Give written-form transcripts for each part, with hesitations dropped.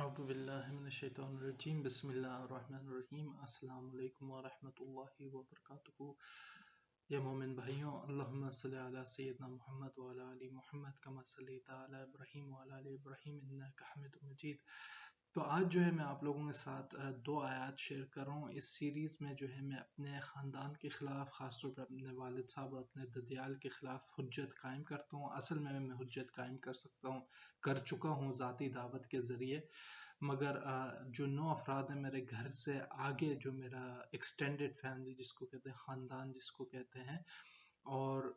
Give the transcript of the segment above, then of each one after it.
اعوذ باللہ من الشیطان الرجیم بسم اللہ الرحمن الرحیم السلام علیکم ورحمۃ اللہ وبرکاتہ۔ یا مومن بھائیوں، اللہم صلی علی سیدنا محمد وعلی آل محمد کما صلیت علی ابراہیم وعلی آل ابراہیم انک حمید مجید۔ تو آج جو ہے میں آپ لوگوں کے ساتھ دو آیات شیئر کر رہا ہوں۔ اس سیریز میں جو ہے میں اپنے خاندان کے خلاف، خاص طور پر اپنے والد صاحب اور اپنے ددیال کے خلاف حجت قائم کرتا ہوں۔ اصل میں حجت قائم کر چکا ہوں ذاتی دعوت کے ذریعے، مگر جو 9 افراد ہیں میرے گھر سے آگے، جو میرا ایکسٹینڈڈ فیملی جس کو کہتے ہیں، خاندان جس کو کہتے ہیں، اور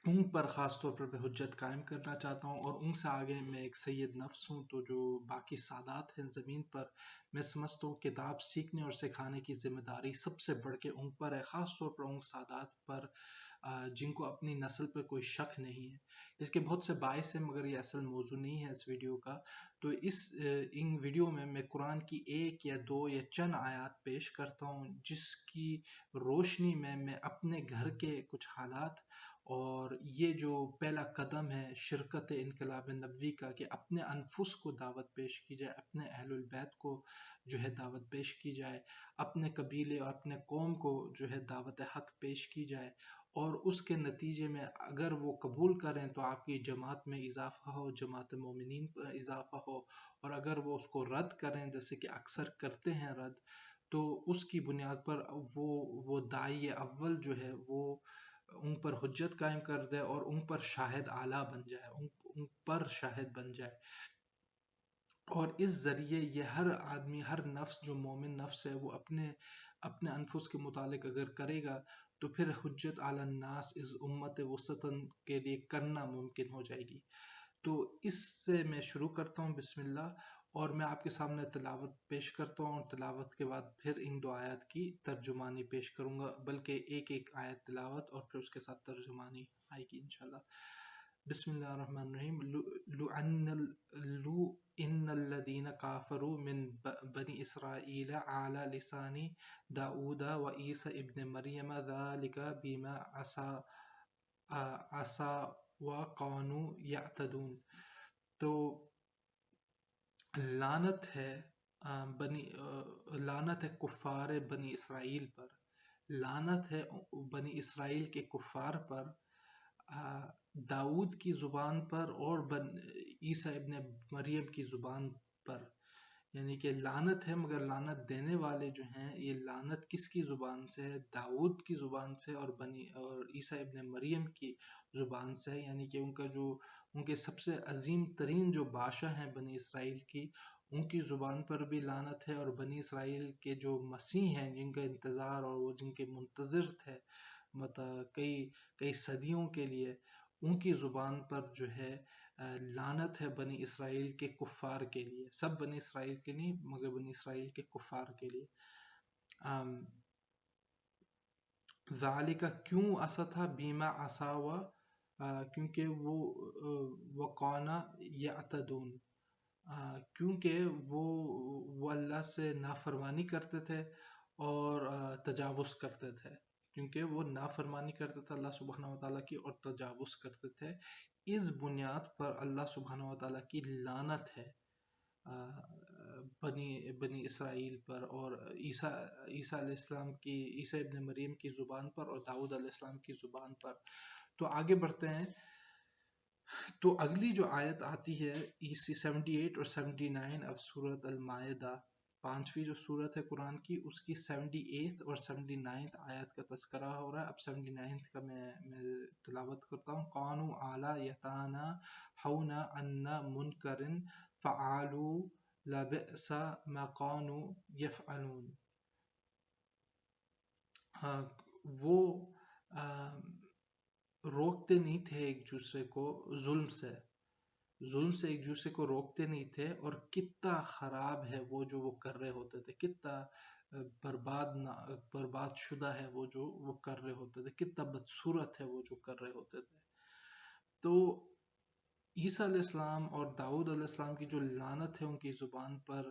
ان پر خاص طور پر میں حجت قائم کرنا چاہتا ہوں۔ اور ان سے آگے میں ایک سید نفس ہوں، تو جو باقی سادات ہیں زمین پر، میں سمجھتا ہوں کتاب سیکھنے اور سکھانے کی ذمہ داری سب سے بڑھ کے ان پر ہے، خاص طور پر ان سادات پر جن کو اپنی نسل پر کوئی شک نہیں ہے۔ اس کے بہت سے باعث ہیں، مگر یہ اصل موضوع نہیں ہے اس ویڈیو کا۔ تو ان ویڈیو میں قرآن کی 1 یا 2 یا چند آیات پیش کرتا ہوں، جس کی روشنی میں اپنے گھر کے کچھ حالات، اور یہ جو پہلا قدم ہے شرکت انقلاب نبوی کا، کہ اپنے انفس کو دعوت پیش کی جائے، اپنے اہل البیت کو جو ہے دعوت پیش کی جائے، اپنے قبیلے اور اپنے قوم کو جو ہے دعوت حق پیش کی جائے، اور اس کے نتیجے میں اگر وہ قبول کریں تو آپ کی جماعت میں اضافہ ہو، جماعت مومنین پر اضافہ ہو، اور اگر وہ اس کو رد کریں جیسے کہ اکثر کرتے ہیں رد، تو اس کی بنیاد پر وہ داعی اول جو ہے وہ ان پر حجت قائم کر دے اور ان پر شاہد اعلیٰ بن جائے، ان پر شاہد بن جائے۔ اور اس ذریعے یہ ہر آدمی، ہر نفس جو مومن نفس ہے، وہ اپنے انفس کے متعلق اگر کرے گا تو پھر حجت علی الناس اس امت وسطن کے لیے کرنا ممکن ہو جائے گی۔ تو اس سے میں شروع کرتا ہوں، بسم اللہ، اور میں آپ کے سامنے تلاوت پیش کرتا ہوں، اور تلاوت کے بعد پھر ان 2 آیات کی ترجمانی پیش کروں گا، بلکہ ایک آیت تلاوت اور پھر اس کے ساتھ ترجمانی آئے گی انشاءاللہ۔ بسم اللہ الرحمن الرحیم۔ ان الذین کافروا من بنی اسرائیل علی لسان داؤد و عیسی ابن مریم ذلک بما عصوا وکانوا یعتدون۔ تو لعنت ہے کفار بنی اسرائیل پر، لعنت ہے بنی اسرائیل کے کفار پر، داؤد کی زبان پر اور عیسیٰ ابن مریم کی زبان پر۔ یعنی کہ لعنت ہے، مگر لعنت دینے والے جو ہیں، یہ لعنت کس کی زبان سے ہے؟ داؤد کی زبان سے اور عیسیٰ ابن مریم کی زبان سے ہے۔ یعنی کہ ان کے سب سے عظیم ترین جو بادشاہ ہیں بنی اسرائیل کی، ان کی زبان پر بھی لعنت ہے، اور بنی اسرائیل کے جو مسیح ہیں، جن کا انتظار اور وہ جن کے منتظر تھے کئی صدیوں کے لیے، ان کی زبان پر جو ہے لعنت ہے بنی اسرائیل کے کفار کے لیے، سب بنی اسرائیل کے نہیں مگر بنی اسرائیل کے کفار کے لیے۔ ذالک کیوں ایسا تھا؟ بیما عصوا، کیونکہ وہ وقانا یعتدون، کیونکہ وہ اللہ سے نافرمانی کرتے تھے اور تجاوز کرتے تھے، کیونکہ وہ نافرمانی کرتے تھے اللہ سبحانہ وتعالیٰ کی اور تجاوز کرتے تھے۔ اس بنیاد پر اللہ سبحانہ وتعالیٰ کی لعنت ہے بنی اسرائیل پر، اور عیسیٰ علیہ السلام کی، عیسیٰ ابن مریم کی زبان پر، اور داؤد علیہ السلام کی زبان پر۔ تو آگے بڑھتے ہیں۔ تو اگلی جو آیت آتی ہے 78 اور 79 of سورۃ المائدہ، 5ویں جو سورت ہے قرآن کی، اس کی 78 اور 79 آیت کا تذکرہ ہو رہا ہے۔ اب 79 کا میں تلاوت کرتا ہوں۔ قانوا اعلی یتناہون عن منکر فعلوا لبئس ما كانوا یفعلون۔ وہ روکتے نہیں تھے ایک دوسرے کو ظلم سے ایک دوسرے کو روکتے نہیں تھے، اور کتنا خراب ہے وہ جو وہ کر رہے ہوتے تھے، کتنا برباد شدہ ہے وہ جو وہ کر رہے ہوتے تھے، کتنا بدصورت ہے وہ جو کر رہے ہوتے تھے۔ تو عیسیٰ علیہ السلام اور داؤد علیہ السلام کی جو لعنت ہے ان کی زبان پر،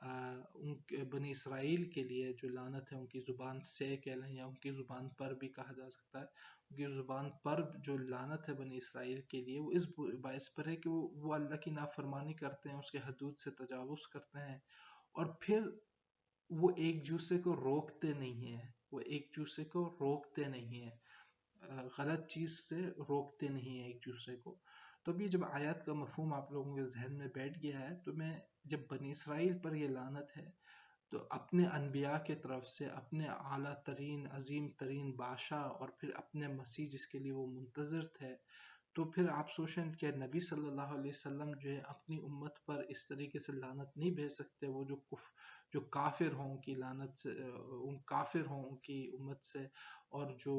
ان بنی اسرائیل کے لیے جو لعنت ہے، ان کی زبان سے کہہ لیں یا ان کی زبان پر بھی کہا جا سکتا ہے، ان کی زبان پر جو لعنت ہے بنی اسرائیل کے لیے، وہ اس باعث پر ہے کہ وہ اللہ کی نافرمانی کرتے ہیں، اس کے حدود سے تجاوز کرتے ہیں، اور پھر وہ ایک دوسرے کو روکتے نہیں ہیں، وہ ایک دوسرے کو روکتے نہیں ہیں، غلط چیز سے روکتے نہیں ہیں ایک دوسرے کو۔ تو ابھی جب آیات کا مفہوم آپ لوگوں کے ذہن میں بیٹھ گیا ہے، تو میں جب بنی اسرائیل پر یہ لعنت ہے، تو اپنے انبیاء کے طرف سے اپنے اعلیٰ ترین عظیم ترین بادشاہ اور پھر اپنے مسیح جس کے لیے وہ منتظر تھے، تو پھر آپ سوچیں کہ نبی صلی اللہ علیہ وسلم جو ہے اپنی امت پر اس طریقے سے لعنت نہیں بھیج سکتے، وہ جو کافر ہوں کی لعنت سے، ان کافر ہوں ان کی امت سے، اور جو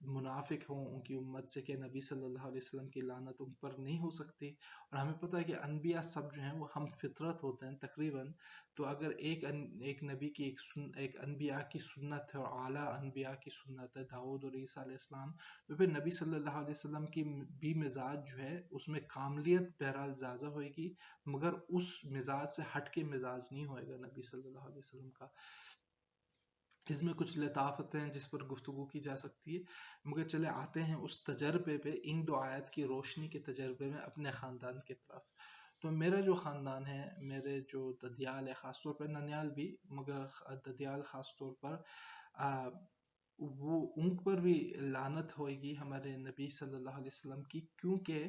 منافق ہوں ان کی امت سے، کہ نبی صلی اللہ علیہ وسلم کی لعنت ان پر نہیں ہو سکتی۔ اور ہمیں پتہ ہے کہ انبیاء سب جو ہیں وہ ہم فطرت ہوتے ہیں تقریباً، تو اگر ایک نبی کی ایک انبیاء کی سنت ہے اور اعلیٰ انبیاء کی سنت ہے، داؤد اور عیسیٰ علیہ السلام، تو پھر نبی صلی اللہ علیہ وسلم کی بھی مزاج جو ہے اس میں کاملیت بہرحال زیادہ ہوئے گی، مگر اس مزاج سے ہٹ کے مزاج نہیں ہوئے گا نبی صلی اللہ علیہ وسلم کا۔ اس میں کچھ لطافت ہیں جس پر گفتگو کی جا سکتی ہے، مگر چلے آتے ہیں اس تجربے پہ، ان دو آیات کی روشنی کے تجربے میں اپنے خاندان کی طرف۔ تو میرا جو خاندان ہے، میرے جو ددیال ہے، خاص طور پر ننیال بھی، مگر ددیال خاص طور پر، وہ ان پر بھی لعنت ہوئے گی ہمارے نبی صلی اللہ علیہ وسلم کی، کیونکہ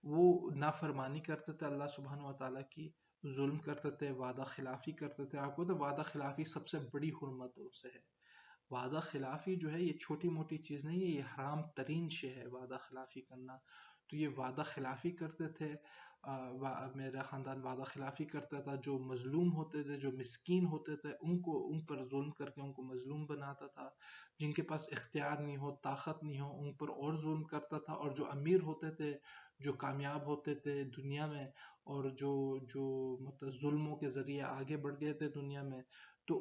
وہ نافرمانی کرتے تھے اللہ سبحانہ و تعالیٰ کی، ظلم کرتے تھے، وعدہ خلافی کرتے تھے۔ آپ کو تو وعدہ خلافی سب سے بڑی حرمتوں سے ہے، وعدہ خلافی جو ہے یہ چھوٹی موٹی چیز نہیں ہے، یہ حرام ترین شے ہے وعدہ خلافی کرنا۔ تو یہ وعدہ خلافی کرتے تھے، میرا خاندان وعدہ خلافی کرتا تھا، جو مظلوم ہوتے تھے، جو مسکین ہوتے تھے، ان پر ظلم کر کے ان کو مظلوم بناتا تھا، جن کے پاس اختیار نہیں ہو، طاقت نہیں ہو، ان پر اور ظلم کرتا تھا، اور جو امیر ہوتے تھے، جو کامیاب ہوتے تھے دنیا میں، اور جو مطلب ظلموں کے ذریعے آگے بڑھ گئے تھے دنیا میں، تو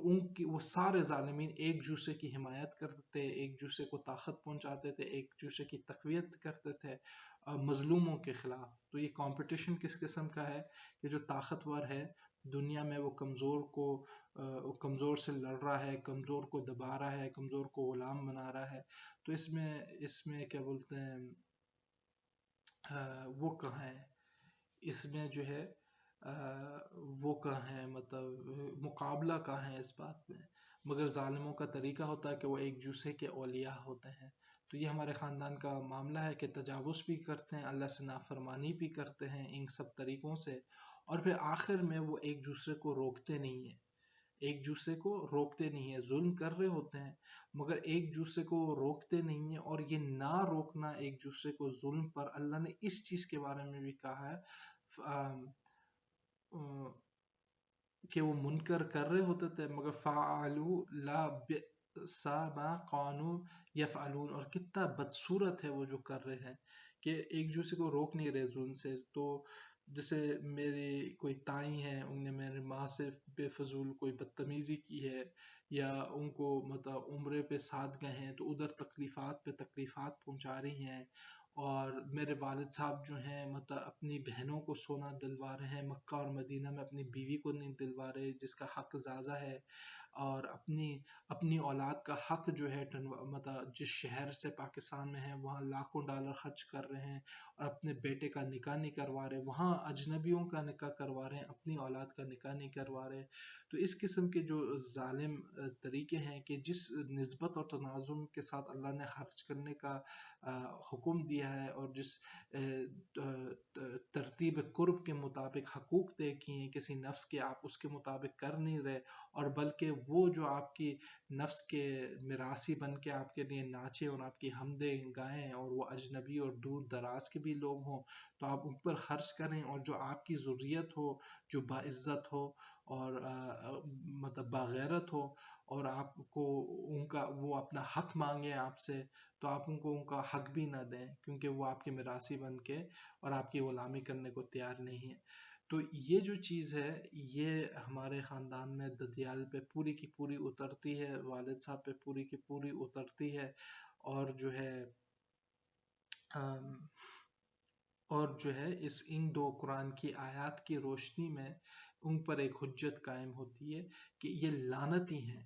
وہ سارے ظالمین ایک دوسرے کی حمایت کرتے تھے، ایک دوسرے کو طاقت پہنچاتے تھے، ایک دوسرے کی تقویت کرتے تھے مظلوموں کے خلاف۔ تو یہ کمپٹیشن کس قسم کا ہے کہ جو طاقتور ہے دنیا میں، وہ کمزور سے لڑ رہا ہے، کمزور کو دبا رہا ہے، کمزور کو غلام بنا رہا ہے۔ تو اس میں کیا بولتے ہیں، وہ کہاں ہے، اس میں جو ہے وہ کہاں ہے، مطلب مقابلہ کہاں ہے اس بات میں، مگر ظالموں کا طریقہ ہوتا ہے کہ وہ ایک دوسرے کے اولیاء ہوتے ہیں۔ تو یہ ہمارے خاندان کا معاملہ ہے کہ تجاوز بھی کرتے ہیں، اللہ سے نافرمانی بھی کرتے ہیں ان سب طریقوں سے، اور پھر آخر میں وہ ایک دوسرے کو روکتے نہیں ہیں، ایک دوسرے کو روکتے نہیں ہیں، ظلم کر رہے ہوتے ہیں مگر ایک دوسرے کو روکتے نہیں ہیں۔ اور یہ نہ روکنا ایک دوسرے کو ظلم پر، اللہ نے اس چیز کے بارے میں بھی کہا ہے کہ وہ منکر کر رہے ہوتے تھے مگر فعلوا لا بئس ما قانوا یفعلون، اور کتنا بدصورت ہے وہ جو کر رہے ہیں، کہ ایک دوسرے کو روک نہیں رہے ظلم سے۔ تو جیسے میری کوئی تائیں ہیں، انہوں نے میری ماں سے بے فضول کوئی بدتمیزی کی ہے، یا ان کو مطلب عمرے پہ ساتھ گئے ہیں تو ادھر تکلیفات پہ تکلیفات پہنچا رہی ہیں، اور میرے والد صاحب جو ہیں مطلب اپنی بہنوں کو سونا دلوا رہے ہیں مکہ اور مدینہ میں، اپنی بیوی کو نہیں دلوا رہے جس کا حق زیادہ ہے، اور اپنی اولاد کا حق جو ہے مطلب جس شہر سے پاکستان میں ہے وہاں لاکھوں ڈالر خرچ کر رہے ہیں، اور اپنے بیٹے کا نکاح نہیں کروا رہے، وہاں اجنبیوں کا نکاح کروا رہے ہیں، اپنی اولاد کا نکاح نہیں کروا رہے۔ تو اس قسم کے جو ظالم طریقے ہیں کہ جس نسبت اور تناظم کے ساتھ اللہ نے خرچ کرنے کا حکم دیا ہے، اور جس ترتیب قرب کے مطابق حقوق طے کیے ہیں کسی نفس کے، آپ اس کے مطابق کر نہیں رہے، اور بلکہ وہ جو آپ کی نفس کے میراثی بن کے آپ کے لیے ناچے اور آپ کی حمدیں گائیں، اور وہ اجنبی اور دور دراز کے بھی لوگ ہوں تو آپ ان پر خرچ کریں، اور جو آپ کی ذریت ہو جو باعزت ہو اور مطلب باغیرت ہو، اور آپ کو وہ اپنا حق مانگے آپ سے، تو آپ ان کو ان کا حق بھی نہ دیں، کیونکہ وہ آپ کے میراثی بن کے اور آپ کی غلامی کرنے کو تیار نہیں ہے۔ تو یہ جو چیز ہے یہ ہمارے خاندان میں ددیال پہ پوری کی پوری اترتی ہے، والد صاحب پہ پوری کی پوری اترتی ہے، اور جو ہے اور جو ہے ان دو قرآن کی آیات کی روشنی میں ان پر ایک حجت قائم ہوتی ہے کہ یہ لعنتی ہیں،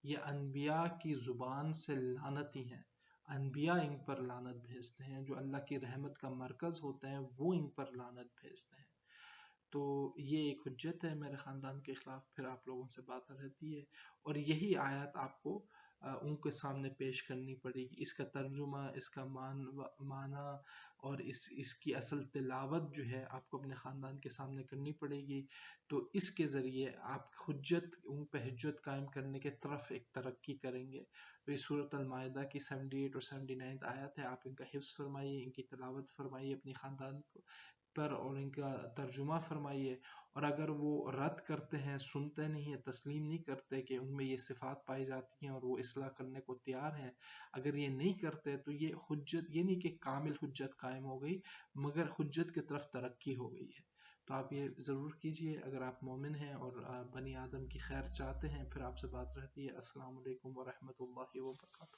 یہ انبیاء کی زبان سے لعنتی ہیں، انبیاء ان پر لعنت بھیجتے ہیں، جو اللہ کی رحمت کا مرکز ہوتے ہیں وہ ان پر لعنت بھیجتے ہیں۔ تو یہ ایک حجت ہے میرے خاندان کے خلاف، پھر آپ لوگوں سے بات رہتی ہے، اور یہی آیات آپ کو ان کے سامنے پیش کرنی پڑے گی، اس کا ترجمہ، اس کا معنی اور اس کی اصل تلاوت جو ہے آپ کو اپنے خاندان کے سامنے کرنی پڑے گی، تو اس کے ذریعے آپ حجت ان پہ حجت قائم کرنے کے طرف ایک ترقی کریں گے۔ تو یہ سورۃ المائدہ کی 78 اور 79 آیات ہے، آپ ان کا حفظ فرمائیے، ان کی تلاوت فرمائیے اپنی خاندان پر، اور ان کا ترجمہ فرمائیے، اور اگر وہ رد کرتے ہیں، سنتے نہیں ہیں، تسلیم نہیں کرتے کہ ان میں یہ صفات پائی جاتی ہیں اور وہ اصلاح کرنے کو تیار ہیں، اگر یہ نہیں کرتے تو یہ حجت، یہ نہیں کہ کامل حجت قائم ہو گئی، مگر حجت کی طرف ترقی ہو گئی ہے۔ تو آپ یہ ضرور کیجئے اگر آپ مومن ہیں اور بنی آدم کی خیر چاہتے ہیں۔ پھر آپ سے بات رہتی ہے۔ السلام علیکم ورحمۃ اللہ وبرکاتہ۔